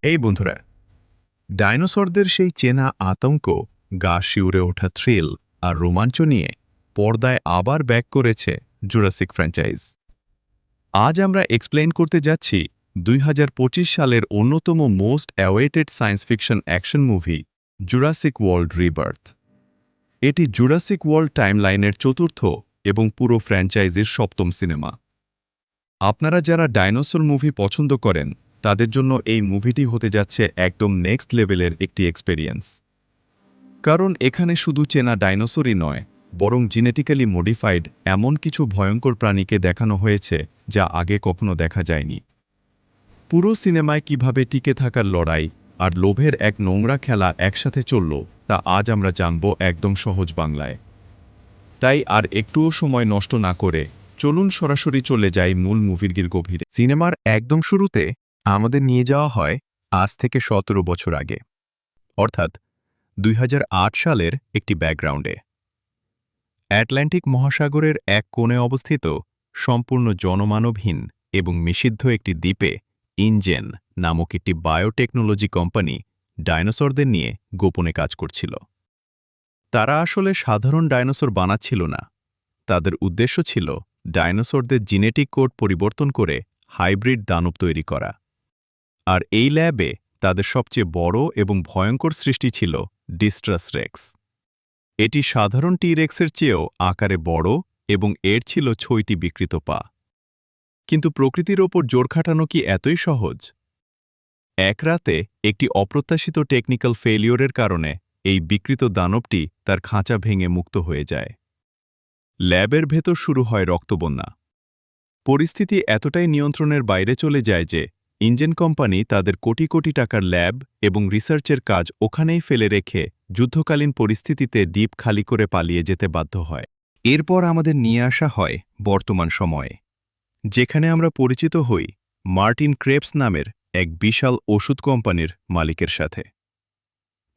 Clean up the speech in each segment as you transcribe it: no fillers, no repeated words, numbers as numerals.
এই বন্ধুরা, ডাইনোসরদের সেই চেনা আতঙ্ক, গা শিউরে ওঠা থ্রিল আর রোমাঞ্চ নিয়ে পর্দায় আবার ব্যাক করেছে জুরাসিক ফ্র্যাঞ্চাইজ। আজ আমরা এক্সপ্লেইন করতে যাচ্ছি ২০২৫ সালের অন্যতম most awaited science fiction action movie Jurassic world rebirth. এটি জুরাসিক ওয়ার্ল্ড টাইমলাইনের চতুর্থ এবং পুরো ফ্র্যাঞ্চাইজির সপ্তম সিনেমা। আপনারা যারা ডাইনোসর মুভি পছন্দ করেন তাদের জন্য এই মুভিটি হতে যাচ্ছে একদম নেক্সট লেভেলের একটি এক্সপেরিয়েন্স। কারণ এখানে শুধু চেনা ডাইনোসরই নয়, বরং জেনেটিক্যালি মডিফাইড এমন কিছু ভয়ঙ্কর প্রাণীকে দেখানো হয়েছে যা আগে কখনো দেখা যায়নি। পুরো সিনেমায় কিভাবে টিকে থাকার লড়াই আর লোভের এক নোংরা খেলা একসাথে চলল তা আজ আমরা জানব একদম সহজ বাংলায়। তাই আর একটুও সময় নষ্ট না করে চলুন সরাসরি চলে যাই মূল মুভির গভীরে। সিনেমার একদম শুরুতে আমাদের নিয়ে যাওয়া হয় আজ থেকে ১৭ বছর আগে, অর্থাৎ ২০০৮ সালের একটি ব্যাকগ্রাউন্ডে। অ্যাটলান্টিক মহাসাগরের এক কোণে অবস্থিত সম্পূর্ণ জনমানবহীন এবং নিষিদ্ধ একটি দ্বীপে ইনজেন নামক একটি বায়োটেকনোলজি কোম্পানি ডাইনোসরদের নিয়ে গোপনে কাজ করছিল। তারা আসলে সাধারণ ডাইনোসর বানাচ্ছিল না, তাদের উদ্দেশ্য ছিল ডাইনোসরদের জিনেটিক কোড পরিবর্তন করে হাইব্রিড দানব তৈরি করা। আর এই ল্যাবে তাদের সবচেয়ে বড় এবং ভয়ঙ্কর সৃষ্টি ছিল ডিস্ট্রাস রেক্স। এটি সাধারণ টি-রেক্সের চেয়েও আকারে বড় এবং এর ছিল ৬টি বিকৃত পা। কিন্তু প্রকৃতির ওপর জোর খাটানো কি এতই সহজ? এক রাতে একটি অপ্রত্যাশিত টেকনিক্যাল ফেলিওরের কারণে এই বিকৃত দানবটি তার খাঁচা ভেঙে মুক্ত হয়ে যায়। ল্যাবের ভেতর শুরু হয় রক্তবন্যা। পরিস্থিতি এতটাই নিয়ন্ত্রণের বাইরে চলে যায় যে ইঞ্জেন কোম্পানি তাদের কোটি কোটি টাকার ল্যাব এবং রিসার্চের কাজ ওখানেই ফেলে রেখে যুদ্ধকালীন পরিস্থিতিতে দ্বীপ খালি করে পালিয়ে যেতে বাধ্য হয়। এরপর আমাদের নিয়ে আসা হয় বর্তমান সময়ে, যেখানে আমরা পরিচিত হই মার্টিন ক্রেপস নামের এক বিশাল ওষুধ কোম্পানির মালিকের সাথে।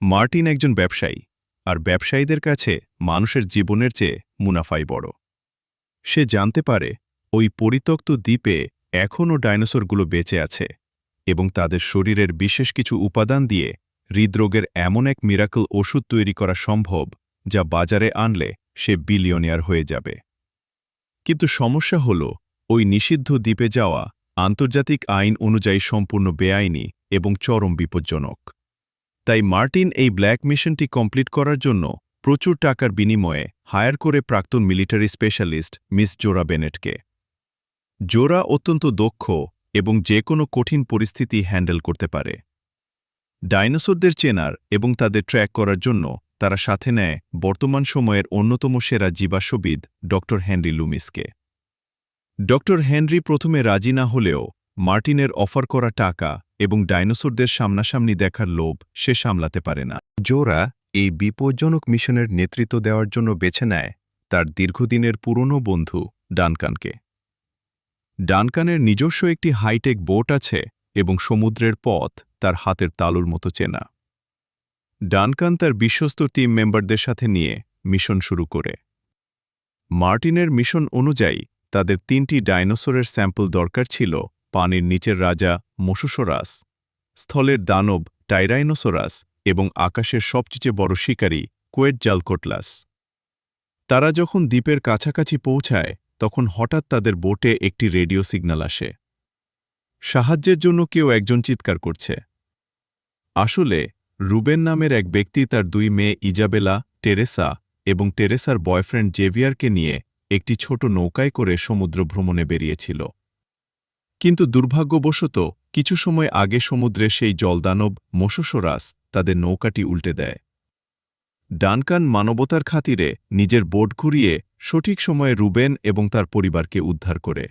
মার্টিন একজন ব্যবসায়ী, আর ব্যবসায়ীদের কাছে মানুষের জীবনের চেয়ে মুনাফাই বড়। সে জানতে পারে ওই পরিত্যক্ত দ্বীপে এখনও ডাইনোসরগুলো বেঁচে আছে এবং তাদের শরীরের বিশেষ কিছু উপাদান দিয়ে হৃদরোগের এমন এক মিরাকল ওষুধ তৈরি করা সম্ভব যা বাজারে আনলে সে বিলিয়নিয়ার হয়ে যাবে। কিন্তু সমস্যা হল, ওই নিষিদ্ধ দ্বীপে যাওয়া আন্তর্জাতিক আইন অনুযায়ী সম্পূর্ণ বেআইনি এবং চরম বিপজ্জনক। তাই মার্টিন এই ব্ল্যাক মিশনটি কমপ্লিট করার জন্য প্রচুর টাকার বিনিময়ে হায়ার করে প্রাক্তন মিলিটারি স্পেশালিস্ট মিস জোরা বেনেটকে। জোরা অত্যন্ত দক্ষ এবং যে কোনো কঠিন পরিস্থিতি হ্যান্ডেল করতে পারে। ডাইনোসরদের চেনার এবং তাদের ট্র্যাক করার জন্য তারা সাথে নেয় বর্তমান সময়ের অন্যতম সেরা জীবাশ্মবিদ ড. হেনরি লুমিসকে। ড. হেনরি প্রথমে রাজি না হলেও মার্টিনের অফার করা টাকা এবং ডাইনোসরদের সামনাসামনি দেখার লোভ সে সামলাতে পারে না। জোরা এই বিপজ্জনক মিশনের নেতৃত্ব দেওয়ার জন্য বেছে নেয় তার দীর্ঘদিনের পুরনো বন্ধু ডানকানকে। ডানকানের নিজস্ব একটি হাইটেক বোট আছে এবং সমুদ্রের পথ তার হাতের তালুর মতো চেনা। ডানকান তার বিশ্বস্ত টিম মেম্বারদের সাথে নিয়ে মিশন শুরু করে। মার্টিনের মিশন অনুযায়ী তাদের ৩টি ডাইনোসরের স্যাম্পল দরকার ছিল: পানির নিচের রাজা মসুসরাস, স্থলের দানব টাইরাইনোসরাস এবং আকাশের সবচেয়ে বড় শিকারী কোয়েটজালকোটলাস। তারা যখন দ্বীপের কাছাকাছি পৌঁছায় তখন হঠাৎ তাদের বোটে একটি রেডিও সিগন্যাল আসে। সাহায্যের জন্য কেউ একজন চিৎকার করছে। আসলে রুবেন নামের এক ব্যক্তি তার ২ মেয়ে ইজাবেলা, টেরেসা এবং টেরেসার বয়ফ্রেন্ড জেভিয়ারকে নিয়ে একটি ছোট নৌকায় করে সমুদ্র ভ্রমণে বেরিয়েছিল। কিন্তু দুর্ভাগ্যবশত কিছু সময় আগে সমুদ্রে সেই জলদানব মসুসরাস তাদের নৌকাটি উল্টে দেয়। ডানকান মানবতার খাতিরে নিজের বোট ঘুরিয়ে সঠিক সময়ে রুবেন এবং তার পরিবারকে উদ্ধার করে।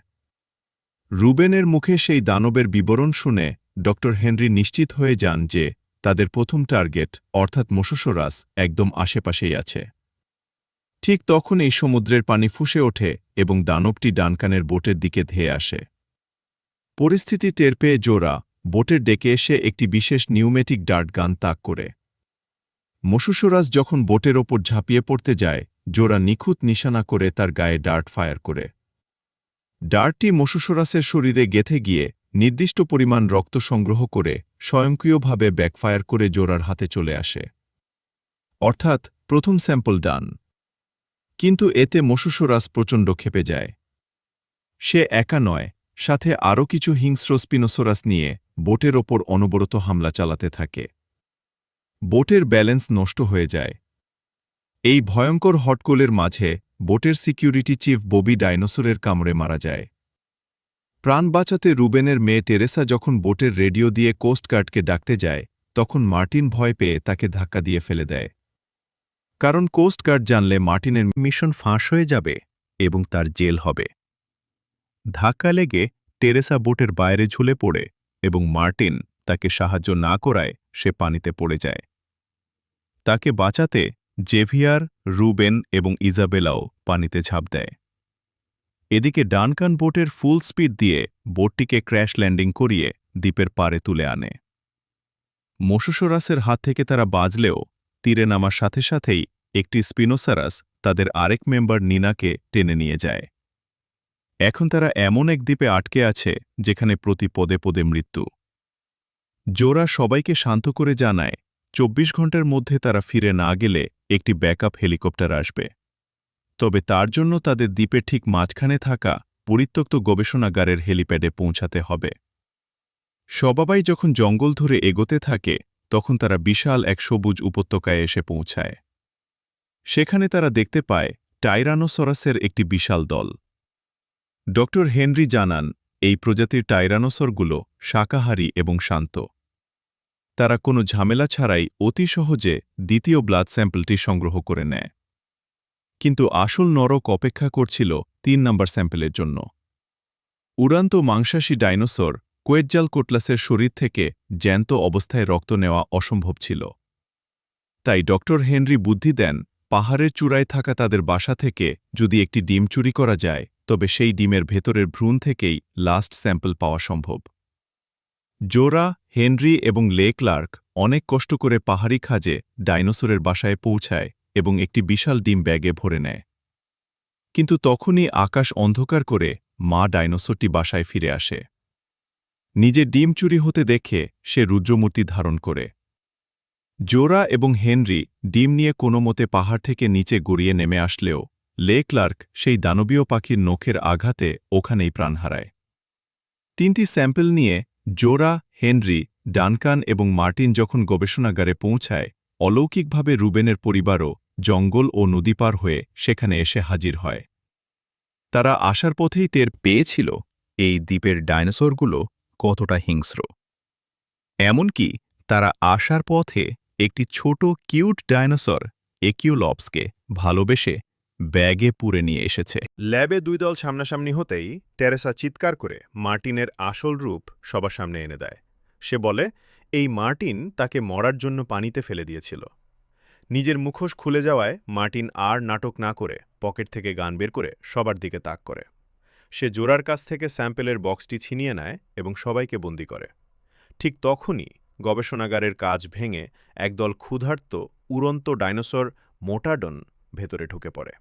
রুবেনের মুখে সেই দানবের বিবরণ শুনে ড. হেনরি নিশ্চিত হয়ে যান যে তাদের প্রথম টার্গেট অর্থাৎ মসুসরাস একদম আশেপাশেই আছে। ঠিক তখন এই সমুদ্রের পানি ফুঁসে ওঠে এবং দানবটি ডানকানের বোটের দিকে ধেয়ে আসে। পরিস্থিতি টের পেয়ে জোরা বোটের ডেকে এসে একটি বিশেষ নিউমেটিক ডার্ট গান তাক করে। মসুসরাস যখন বোটের ওপর ঝাঁপিয়ে পড়তে যায়, জোরা নিখুঁত নিশানা করে তার গায়ে ডার্ট ফায়ার করে। ডার্টটি মসুসরাসের শরীরে গেঁথে গিয়ে নির্দিষ্ট পরিমাণ রক্ত সংগ্রহ করে স্বয়ংক্রিয়ভাবে ব্যাকফায়ার করে জোরার হাতে চলে আসে। অর্থাৎ প্রথম স্যাম্পল ডান। কিন্তু এতে মশুসরাস প্রচণ্ড ক্ষেপে যায়। সে একা নয়, সাথে আরও কিছু হিংস্র স্পিনোসরাস নিয়ে বোটের ওপর অনবরত হামলা চালাতে থাকে। বোটের ব্যালেন্স নষ্ট হয়ে যায়। এই ভয়ঙ্কর হটকোলের মাঝে বোটের সিকিউরিটি চিফ ববি ডাইনোসরের কামড়ে মারা যায়। প্রাণ বাঁচাতে রুবেনের মেয়ে টেরেসা যখন বোটের রেডিও দিয়ে কোস্টগার্ডকে ডাকতে যায়, তখন মার্টিন ভয় পেয়ে তাকে ধাক্কা দিয়ে ফেলে দেয়। কারণ কোস্টগার্ড জানলে মার্টিনের মিশন ফাঁস হয়ে যাবে এবং তার জেল হবে। ধাক্কা লেগে টেরেসা বোটের বাইরে ঝুলে পড়ে এবং মার্টিন তাকে সাহায্য না করায় সে পানিতে পড়ে যায়। তাকে বাঁচাতে জেভিয়ার, রুবেন এবং ইজাবেলাও পানিতে ঝাঁপ দেয়। এদিকে ডানকান বোটের ফুল স্পিড দিয়ে বোটটিকে ক্র্যাশ ল্যান্ডিং করিয়ে দ্বীপের পাড়ে তুলে আনে। মশুসরাসের হাত থেকে তারা বাঁচলেও তীরে নামার সাথে সাথেই একটি স্পিনোসারাস তাদের আরেক মেম্বার নিনাকে টেনে নিয়ে যায়। এখন তারা এমন এক দ্বীপে আটকে আছে যেখানে প্রতি পদে পদে মৃত্যু। জোরা সবাইকে শান্ত করে জানায় ২৪ ঘন্টার মধ্যে তারা ফিরে না গেলে একটি ব্যাকআপ হেলিকপ্টার আসবে। তবে তার জন্য তাদের দ্বীপের ঠিক মাঝখানে থাকা পরিত্যক্ত গবেষণাগারের হেলিপ্যাডে পৌঁছাতে হবে। সবাই যখন জঙ্গল ধরে এগোতে থাকে তখন তারা বিশাল এক সবুজ উপত্যকায় এসে পৌঁছায়। সেখানে তারা দেখতে পায় টাইরানোসরাসের একটি বিশাল দল। ড. হেনরি জানান এই প্রজাতির টাইরানোসরগুলো শাকাহারী এবং শান্ত। তারা কোনো ঝামেলা ছাড়াই অতি সহজে দ্বিতীয় ব্লাড স্যাম্পলটি সংগ্রহ করে নেয়। কিন্তু আসল নরক অপেক্ষা করছিল ৩ নম্বর স্যাম্পলের জন্য। উড়ান্ত মাংসাশী ডাইনোসর কোয়েটজালকোটলাসের শরীর থেকে জ্যান্ত অবস্থায় রক্ত নেওয়া অসম্ভব ছিল। তাই ড. হেনরি বুদ্ধি দেন পাহাড়ের চূড়ায় থাকা তাদের বাসা থেকে যদি একটি ডিম চুরি করা যায় তবে সেই ডিমের ভেতরের ভ্রূণ থেকেই লাস্ট স্যাম্পল পাওয়া সম্ভব। জোরা, হেনরি এবং লে ক্লার্ক অনেক কষ্ট করে পাহাড়ি খাজে ডাইনোসরের বাসায় পৌঁছায় এবং একটি বিশাল ডিম ব্যাগে ভরে নেয়। কিন্তু তখনই আকাশ অন্ধকার করে মা ডাইনোসরটি বাসায় ফিরে আসে। নিজের ডিম চুরি হতে দেখে সে রুদ্রমূর্তি ধারণ করে। জোরা এবং হেনরি ডিম নিয়ে কোনো মতে পাহাড় থেকে নিচে গড়িয়ে নেমে আসলেও লে ক্লার্ক সেই দানবীয় পাখির নখের আঘাতে ওখানেই প্রাণ হারায়। ৩টি স্যাম্পল নিয়ে জোরা, হেনরি, ডানকান এবং মার্টিন যখন গবেষণাগারে পৌঁছায়, অলৌকিকভাবে রুবেনের পরিবারও জঙ্গল ও নদী পার হয়ে সেখানে এসে হাজির হয়। তারা আসার পথেই টের পেয়েছিল এই দ্বীপের ডাইনোসরগুলো কতটা হিংস্র। এমনকি তারা আসার পথে একটি ছোট কিউট ডাইনোসর একিওলপসকে ভালোবেসে ব্যাগে পুরে নিয়ে এসেছে। ল্যাবে ২ দল সামনাসামনি হতেই টেরেসা চিৎকার করে মার্টিনের আসল রূপ সবার সামনে এনে দেয়। সে বলে এই মার্টিন তাকে মরার জন্য পানিতে ফেলে দিয়েছিল। নিজের মুখোশ খুলে যাওয়ায় মার্টিন আর নাটক না করে পকেট থেকে গান বের করে সবার দিকে তাক করে। সে জোরার কাছ থেকে স্যাম্পেলের বক্সটি ছিনিয়ে নেয় এবং সবাইকে বন্দী করে। ঠিক তখনই গবেষণাগারের কাজ ভেঙে একদল ক্ষুধার্ত উড়ন্ত ডাইনোসর মোটাডন ভেতরে ঢুকে পড়ে।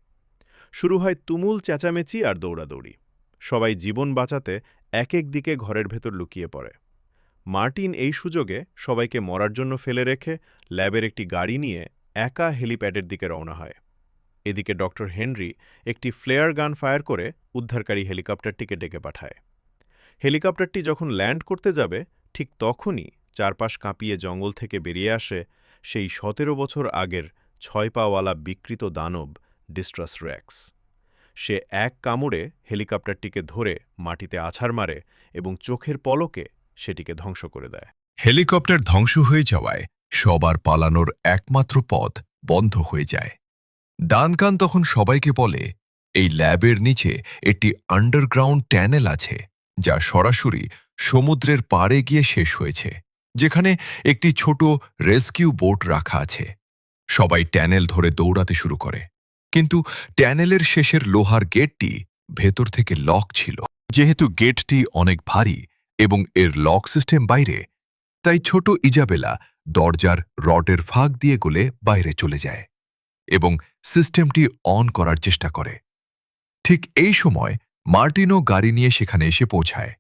শুরু হয় তুমুল চেঁচামেচি আর দৌড়াদৌড়ি। সবাই জীবন বাঁচাতে এক এক দিকে ঘরের ভেতর লুকিয়ে পড়ে। মার্টিন এই সুযোগে সবাইকে মরার জন্য ফেলে রেখে ল্যাবের একটি গাড়ি নিয়ে একা হেলিপ্যাডের দিকে রওনা হয়। এদিকে ড. হেনরি একটি ফ্লেয়ার গান ফায়ার করে উদ্ধারকারী হেলিকপ্টারটিকে ডেকে পাঠায়। হেলিকপ্টারটি যখন ল্যান্ড করতে যাবে ঠিক তখনই চারপাশ কাঁপিয়ে জঙ্গল থেকে বেরিয়ে আসে সেই ১৭ বছর আগের ৬ পাওয়ালা বিকৃত দানব ডিস্ট্রাস রেক্স। সে এক কামড়ে হেলিকপ্টারটিকে ধরে মাটিতে আছাড় মারে এবং চোখের পলকে সেটিকে ধ্বংস করে দেয়। হেলিকপ্টার ধ্বংস হয়ে যাওয়ায় সবার পালানোর একমাত্র পথ বন্ধ হয়ে যায়। ডানকান তখন সবাইকে বলে এই ল্যাবের নিচে একটি আন্ডারগ্রাউন্ড ট্যানেল আছে যা সরাসরি সমুদ্রের পাড়ে গিয়ে শেষ হয়েছে, যেখানে একটি ছোট রেস্কিউ বোট রাখা আছে। সবাই ট্যানেল ধরে দৌড়াতে শুরু করে, কিন্তু ট্যানেলের শেষের লোহার গেটটি ভেতর থেকে লক ছিল। যেহেতু গেটটি অনেক ভারী এবং এর লক সিস্টেম বাইরে, তাই ছোট ইজাবেলা দরজার রডের ফাঁক দিয়ে গলে বাইরে চলে যায় এবং সিস্টেমটি অন করার চেষ্টা করে। ঠিক এই সময় মার্টিনও গাড়ি নিয়ে সেখানে এসে পৌঁছায়।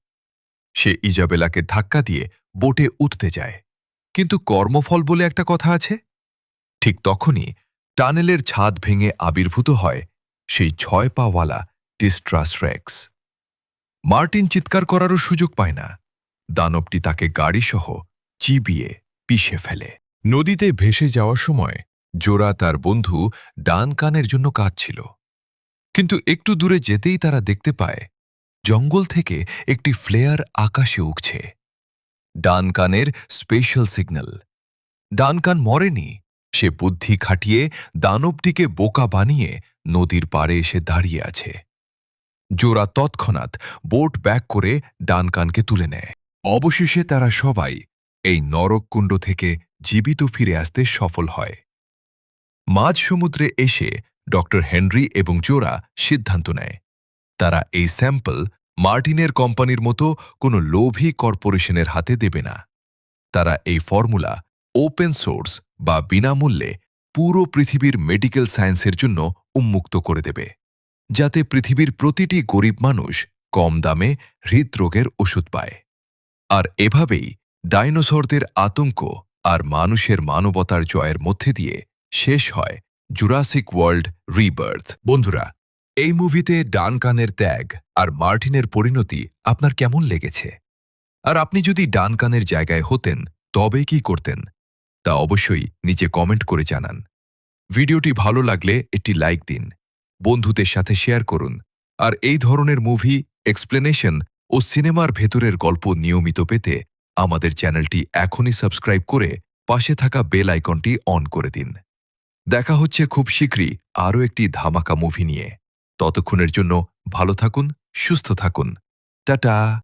সে ইজাবেলাকে ধাক্কা দিয়ে বোটে উঠতে যায়, কিন্তু কর্মফল বলে একটা কথা আছে। ঠিক তখনই টানেলের ছাদ ভেঙে আবির্ভূত হয় সেই 6 পাওয়ালা ডিস্ট্রাস রেক্স। মার্টিন চিৎকার করারও সুযোগ পায় না। দানবটি তাকে গাড়িসহ চিবিয়ে পিষে ফেলে। নদীতে ভেসে যাওয়ার সময় জোরা তার বন্ধু ডানকানের জন্য কাঁদছিল, কিন্তু একটু দূরে যেতেই তারা দেখতে পায় জঙ্গল থেকে একটি ফ্লেয়ার আকাশে উঠছে। ডানকানের স্পেশাল সিগন্যাল। ডানকান মরেনি, সে বুদ্ধি খাটিয়ে দানবটিকে বোকা বানিয়ে নদীর পাড়ে এসে দাঁড়িয়ে আছে। জোরা তৎক্ষণাৎ বোট ব্যাক করে ডানকানকে তুলে নেয়। অবশেষে তারা সবাই এই নরককুণ্ড থেকে জীবিত ফিরে আসতে সফল হয়। মাঝ সমুদ্রে এসে ডক্টর হেনরি এবং জোরা সিদ্ধান্ত নেয় তারা এই স্যাম্পল মার্টিনের কোম্পানির মতো কোনো লোভী কর্পোরেশনের হাতে দেবে না। তারা এই ফর্মুলা ওপেন সোর্স বা বিনামূল্যে পুরো পৃথিবীর মেডিকেল সায়েন্সের জন্য উন্মুক্ত করে দেবে, যাতে পৃথিবীর প্রতিটি গরিব মানুষ কম দামে হৃদরোগের ওষুধ পায়। আর এভাবেই ডাইনোসরদের আতঙ্ক আর মানুষের মানবতার জয়ের মধ্যে দিয়ে শেষ হয় জুরাসিক ওয়ার্ল্ড রিবার্থ। বন্ধুরা, এই মুভিতে ডানকানের ত্যাগ আর মার্টিনের পরিণতি আপনার কেমন লেগেছে? আর আপনি যদি ডানকানের জায়গায় হতেন তবে কি করতেন, তা অবশ্যই নিচে কমেন্ট করে জানান। ভিডিওটি ভালো লাগলে একটি লাইক দিন, বন্ধুদের সাথে শেয়ার করুন, আর এই ধরনের মুভি এক্সপ্লেনেশন ও সিনেমার ভেতরের গল্প নিয়মিত পেতে আমাদের চ্যানেলটি এখনই সাবস্ক্রাইব করে পাশে থাকা বেল আইকনটি অন করে দিন। দেখা হচ্ছে খুব শীঘ্রই আরও একটি ধামাকা মুভি নিয়ে। ততক্ষণের জন্য ভালো থাকুন, সুস্থ থাকুন। টাটা।